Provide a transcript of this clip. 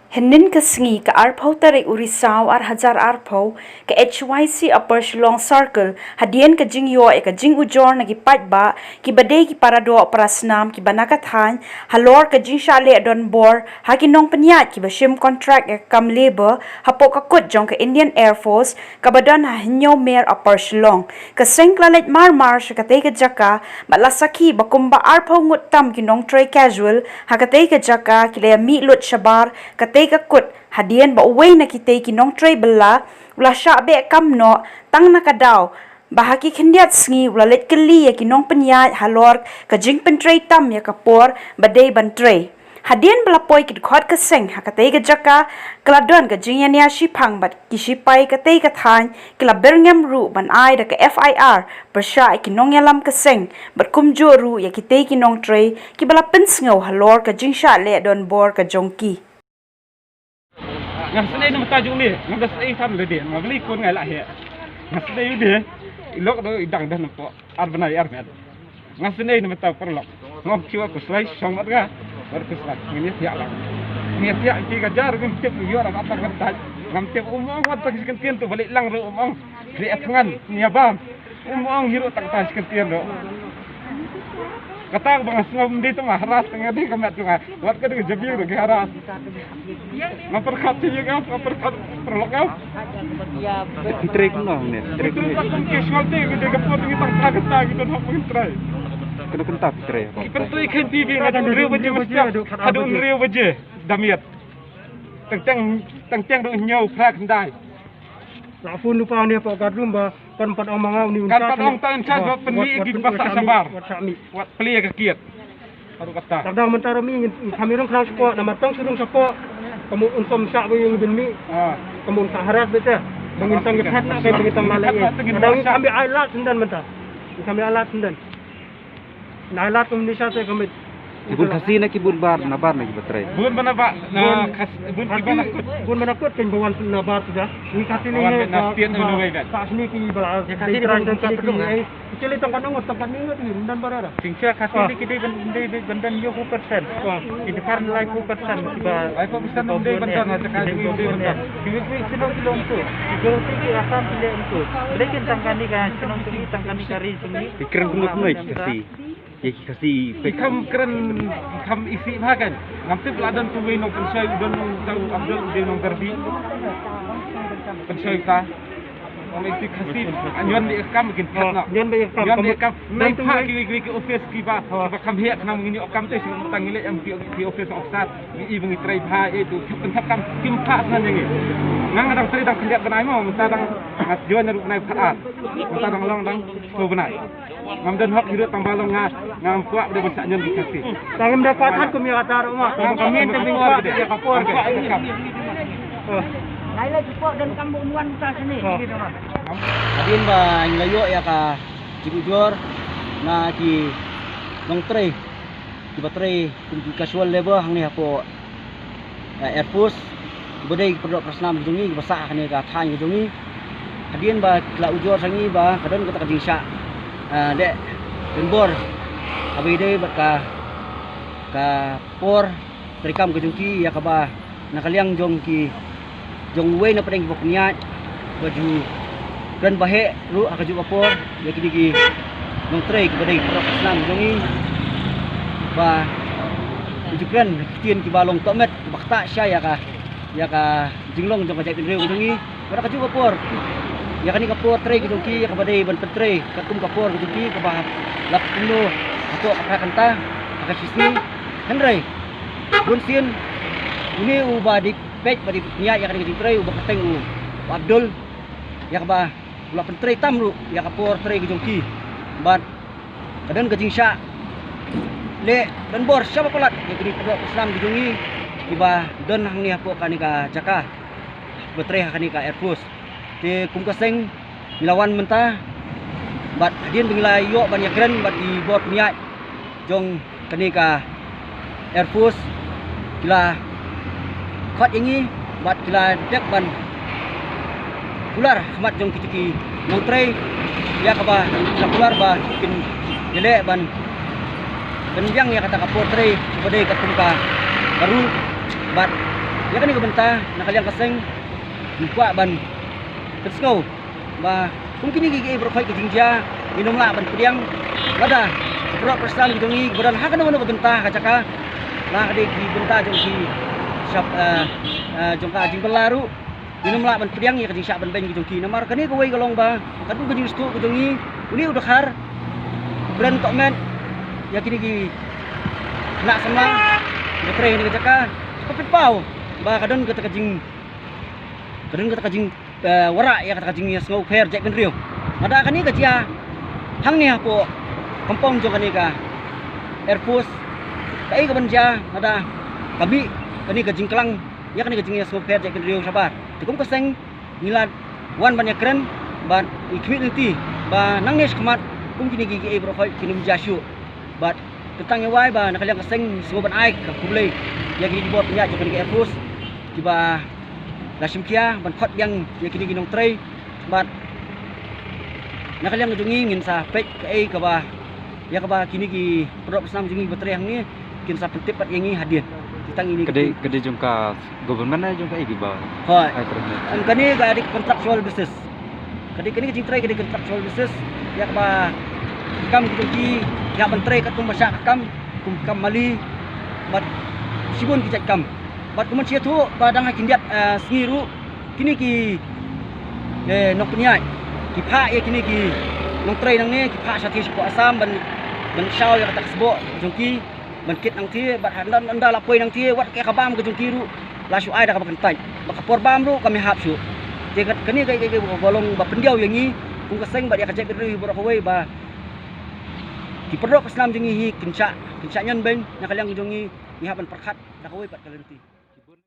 Henin ka sngi ka arpaw tarik urisaw ar hajar arpaw ka HYC Upper Shillong Circle hadian ka jing yo ka jing ujor na gipat ba ki badai ki parado prasnam ki banakathan halor ka jing shale don bor hakinong penyat ki bashim contract kam labor hapo ka kut jong ka Indian Air Force ka badan ha hinyo mayor Upper Shillong ka sengklalet mar ka tay ka jaka malasaki bakumba arpaw ngut tam kinong tray casual ha ka tay ka jaka ki le mi lut shabar ka ka kut hadian ba uway na kitay kinong tray bala ula sya be kamno tang nakadaw bahaki kendiat sngi ula let keli ya kinong penyat halor ka jing pentray tam ya kapor badai ban tray hadian balapoy kit khot ka seng hakatay ka jaka kladon ka jing ya shipang bat kisipay katay ka than kila berngam ru ban ai da ka FIR persya kinong yalam ka seng bat kumjo ru ya kitay kinong tray ki bala pensngaw halor ka jing sya le don bor ka jongki ngah senai nama tajuk ni ngah senai sam le dia ngah beli kun ngai lah he ngah senai dia ilok do idang dah nampak ar benai ar med ngah senai nama tajuk perlok ngom kiwa ku selai song mat ga bar ku selai ini tiak lang ini tiak ti gajar gum tip yo ra apa kan taj ngam tip umong wat tak sekian tu balik lang ro umong di atangan ni abam umong hiru tak tas sekian do kata bang ngom di tu mah ras tengah di kamat tu ngah wat ka de jabi ro haras memperkat juga memperkat perlokau Tray kuno ni, tray kuno. Casual tu kita kapur kita tak kita nak mungkin try. Kena kentak tray. Kita try kan TV ada real baje mesti ada real baje damiat. Tang do nyau prak ndai. Lafun lupa ni apa gadrum ba kan pat ong mangau ni kan pat ong tan chat buat penik di pasar sabar. Buat peli ke kiat. Baru kata. Kadang mentara mi kami orang kelas sport nama tong surung sport kamu unsom syak yang bin mi. Kamu saharat betul. Bangin sang gehat nak kai bangin tang malai. Kadang kami alat sendan mentah. Kami alat sendan. Na alat Indonesia saya kami Ibun kasi na kibun bar nabar na gibatray. Bun mana pak? Na bun kibana kut. Bun mana kut kan bawan nabar sudah. Ni kasi ni na tian nu wei kat. Kas ni ki bala kasi di randang kali pedung ai. Kecil itu kan ngot tempat ni ngot ni dan barara. Singsia kasi di kide bandan yo 1%. Di depan lai 1%. Tiba ai 1% ndai bandan ada kali ndai bandan. Kiwi sinong kilong tu. Igol ti asam pile itu. Lekin tangkani ka sinong tu tangkani kari sini. Pikir gunut noi kasi. Ya kasi ikam keren ikam isi makan ngamti peladan tuwe nong pensai udan nong tahu abdul udan nong gardi pensai ta oleh itu kasi anjuran di ikam mungkin nak Yan ba anjuran di ikam nai pa kiwi ke office kiba kam hiak nang ngini okam tu sing tangile yang di office ofsat ni ibang itrai pa itu pentap kam kimpa nan ngi nang ada teri dang kendiat benai mau mentadang ngas juan ru nai phat mentadang long dang ko benai ngamdan hok hidup tambalong ngam kuat dia besak nyen dikasih. Tangim dapat hat kami kata rumah. Kami tembing kuat dia kapur ke. Laila jupok dan kampung muan kita sini gitu mah. Adin ba ang layo ya ka jigujor na ki nong tray ki batray kung casual level hang ni hapo Air Force bodai produk prasnam jungi basa kani ka thang jungi adin ba kla ujor sangi ba kadon kata kadisha dek lembor abi dei bat ka por trikam ke jungki ya ka ba nakaliang jongki jong we na padeng bokniat baju dan bahe ru akaju kapor ya kidigi nong tray ke badai produk Islam jongi ba ujukan kitien ki balong tomet bakta sya ya ka jinglong jong kajak rew jongi bara kaju kapor ya kani kapor tray ke jongki ya ka badai ban tray katum kapor ke jongki ka ba lap kuno ato akanta akasisni henry bunsin ini ubadi pej badi niya ya kani tray ubak teng Abdul ya ba ula pentray tamru ya kapor tray gejongki bat kadan gejing sya le dan bor siapa pelat ya kini produk Islam gejongi iba don hang ni hapo kanika jaka betray kanika Air Force te kumkaseng milawan mentah bat hadin bingla yo banyak keren bat di bot niat jong kanika Air Force kila khot ingi bat kila dek ban ular khmat jong kitiki nong tray ya ka ba ular ba kin dele ban benjang ya kata kapor tray badai katum ka baru bat Ya kan benta nakaliang kaseng buka ban kesco ba mungkin gigi berkhoi ke jingja minum la ban pediang ada pro persan gitu ni beran ha kan mana benta kacaka lah ade di benta jongki siap jongka jing belaru minum la ban pediang ya ke jing siap ban ben gitu ki namar kan ni koi golong ba kan ku jing stu gitu ni ini udah khar beran tok men ya kini gi nak sama betre ni kacaka kopit pau ba kadon kata kajing wara ya kata kajing snow fair jack rio ada kan ni kajia hang ni apo kampung jo kan ni ka Air Force kai ka banja ada kabi kan ni kajing kelang ya kan ni kajing snow fair jack rio sabar tikum keseng nilad wan banyak keren ban ikmit nanti ba nang nes kemat kum kini gigi bro khoi kini jashu bat tentang yang wai ba nakaliang keseng semua ban ai ka kulei ya gini buat penyak jo kan Air Force tiba lasim kia ban khot yang ya kini ginong tray bat nakaliang jungi ngin sa pek kai ka ba ya ka ba kini gi produk senam jungi baterai yang ni kin sa pentip pat yang ni hadiah tentang ini Kede jongka government na jongka igi ba. hoi Ai permit. ang kani ga di contractual business kadi jing tray kadi contractual business ya ka ba kam gitu ki ya ban tray kat kum masya kam mali bat sibun ki kam bat kuman sia tu badang hakin diat sengiru kini ki nok penyai ki pha ya kini ki nong tray nang ni ki pha sati sipo asam ban shaw ya kata sebo jongki ban kit nang ti bat handan anda lapoi nang ti wat ke kabam ke jongki ru la shu ai da ka kentai bak por bam ru kami hap shu jegat kini kai golong ba pendiau yang ni kung kaseng ba dia kajak ri bro kawai ba ki produk Islam jengi hi kinca nyon ben nakaliang jongi ni haban perkhat da kawai pat kalenti